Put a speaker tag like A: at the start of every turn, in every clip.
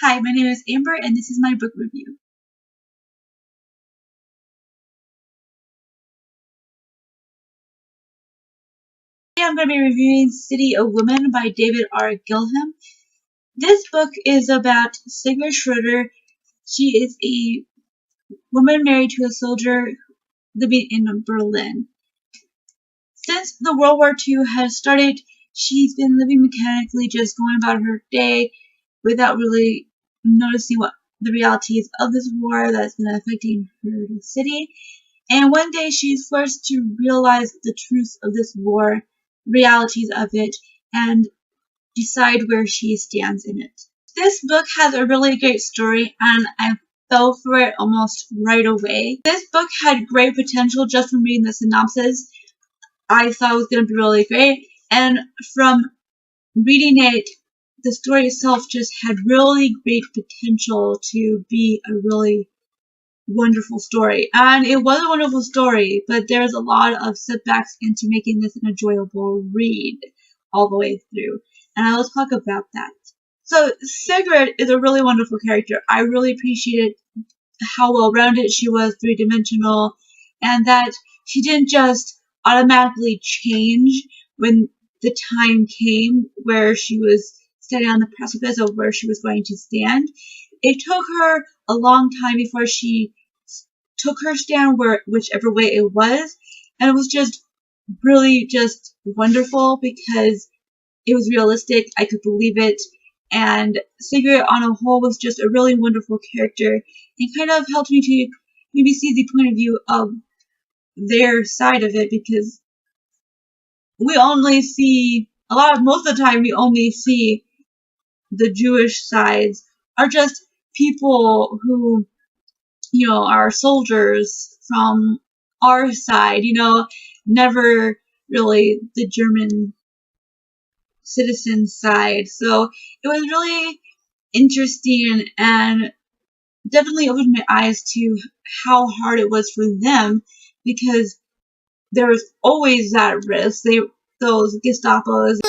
A: Hi, my name is Amber and this is my book review. Today I'm going to be reviewing City of Women by David R. Gillham. This book is about Sigrid Schroeder. She is a woman married to a soldier living in Berlin. Since the World War II has started, she's been living mechanically, just going about her day without really noticing what the realities of this war that's been affecting her city. And one day she's forced to realize the truth of this war, realities of it, and decide where she stands in it. This book has a really great story, and I fell for it almost right away. This book had great potential just from reading the synopsis. I thought it was going to be really great, and from reading it, the story itself just had really great potential to be a really wonderful story. And it was a wonderful story, but there's a lot of setbacks into making this an enjoyable read all the way through. And I will talk about that. So Sigrid is a really wonderful character. I really appreciated how well-rounded she was, three-dimensional, and that she didn't just automatically change when the time came where she was standing on the precipice of where she was going to stand. It took her a long time before she took her stand whichever way it was, and it was just really just wonderful because it was realistic. I could believe it, and Sigrid on a whole was just a really wonderful character and kind of helped me to maybe see the point of view of their side of it, because we only see most of the time we only see the Jewish sides are just people who, are soldiers from our side, never really the German citizen side. So it was really interesting and definitely opened my eyes to how hard it was for them, because there was always that risk. Those Gestapos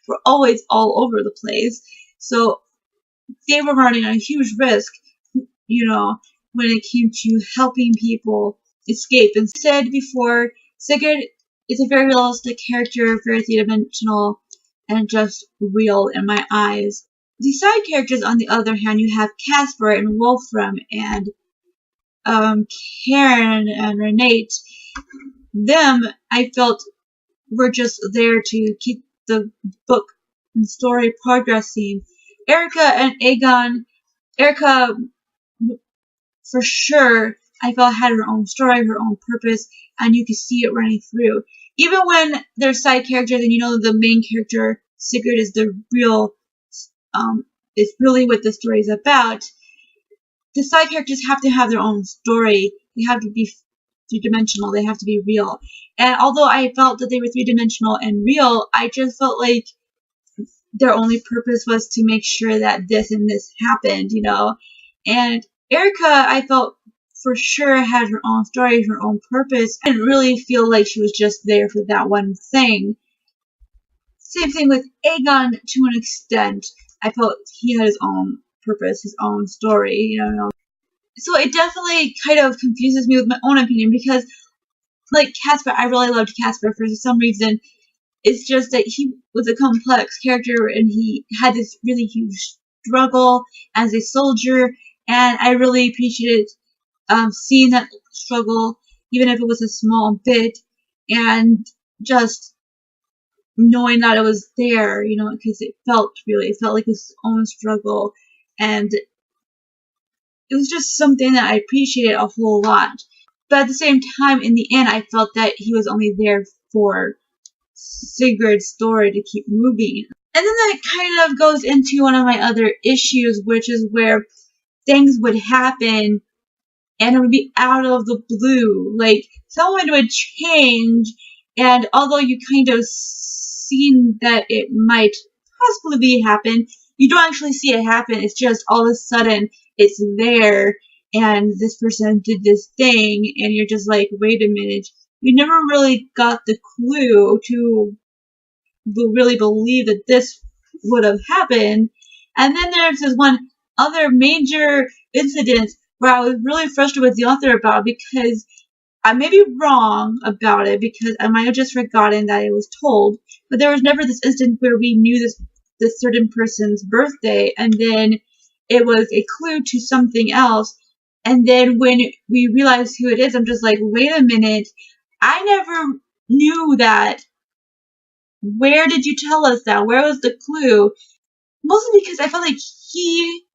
A: were always all over the place. So they were running a huge risk, when it came to helping people escape. And said before, Sigrid is a very realistic character, very three-dimensional, and just real in my eyes. The side characters, on the other hand, you have Casper and Wolfram and Karen and Renate. Them, I felt, were just there to keep the book and story progressing. Erica and Aegon. Erica, for sure, I felt had her own story, her own purpose, and you could see it running through. Even when they're side characters and the main character, Sigrid, is the real, is really what the story is about, the side characters have to have their own story. They have to be three-dimensional. They have to be real. And although I felt that they were three-dimensional and real, I just felt like their only purpose was to make sure that this and this happened, And Erica, I felt for sure had her own story, her own purpose. I didn't really feel like she was just there for that one thing. Same thing with Aegon to an extent. I felt he had his own purpose, his own story, So it definitely kind of confuses me with my own opinion, because, like Casper, I really loved Casper for some reason. It's just that he was a complex character and he had this really huge struggle as a soldier, and I really appreciated seeing that struggle, even if it was a small bit, and just knowing that it was there, because it felt like his own struggle, and it was just something that I appreciated a whole lot. But at the same time, in the end, I felt that he was only there for Sigrid's story to keep moving. And then that kind of goes into one of my other issues, which is where things would happen and it would be out of the blue. Like, someone would change, and although you kind of seen that it might possibly happen, you don't actually see it happen. It's just all of a sudden it's there, and this person did this thing, and you're just like, wait a minute. You never really got the clue to really believe that this would have happened, And then there's this one other major incident where I was really frustrated with the author about, because I may be wrong about it, because I might have just forgotten that it was told, but there was never this instance where we knew this certain person's birthday, and then it was a clue to something else. And then when we realize who it is, I'm just like, wait a minute, I never knew that. Where did you tell us that? Where was the clue? Mostly because I felt like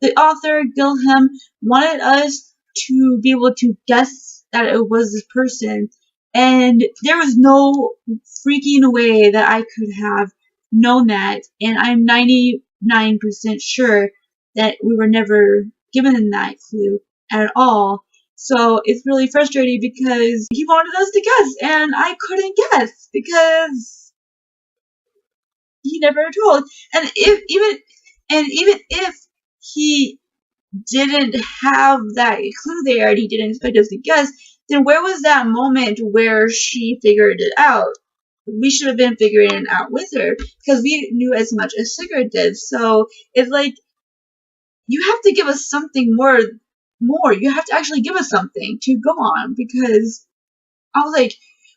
A: the author, Gillham, wanted us to be able to guess that it was this person. And there was no freaking way that I could have known that. And I'm 99% sure that we were never given that clue at all. So it's really frustrating because he wanted us to guess, and I couldn't guess because he never told. And even if he didn't have that clue there and he didn't expect us to guess, then where was that moment where she figured it out? We should have been figuring it out with her, because we knew as much as Sigurd did. So it's like, you have to give us something more. You have to actually give us something to go on, because I was like,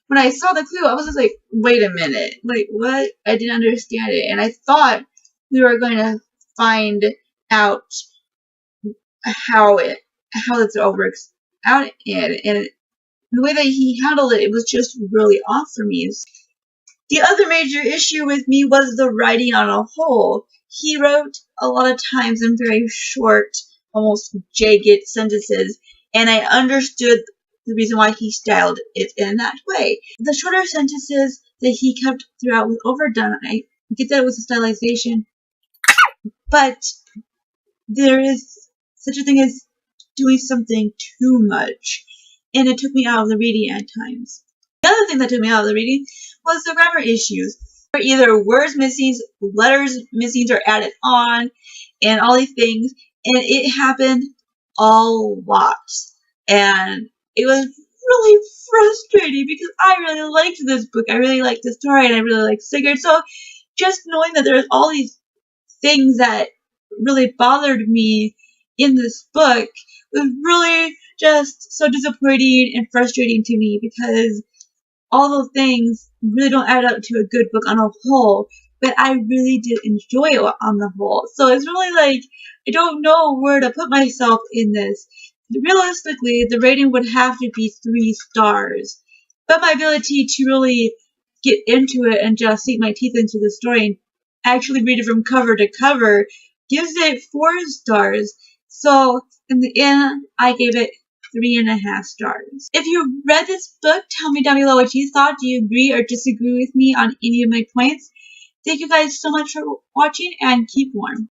A: when I saw the clue, I was just like, wait a minute, like, what? I didn't understand it, and I thought we were going to find out how this all works out, and the way that he handled it, it was just really off for me. The other major issue with me was the writing on a whole. He wrote a lot of times in very short, almost jagged sentences, and I understood the reason why he styled it in that way. The shorter sentences that he kept throughout was overdone. I get that it was a stylization, but there is such a thing as doing something too much, and it took me out of the reading at times. The other thing that took me out of the reading was the grammar issues. There were either words missing, letters missing or added on, and all these things, and it happened a lot. And it was really frustrating because I really liked this book. I really liked the story, and I really liked Sigurd. So just knowing that there's all these things that really bothered me in this book was really just so disappointing and frustrating to me, because all those things really don't add up to a good book on a whole, but I really did enjoy it on the whole. So it's really like, I don't know where to put myself in this. Realistically, the rating would have to be 3 stars, but my ability to really get into it and just sink my teeth into the story and actually read it from cover to cover gives it 4 stars. So in the end, I gave it 3.5 stars. If you read this book, tell me down below what you thought. Do you agree or disagree with me on any of my points? Thank you guys so much for watching, and keep warm.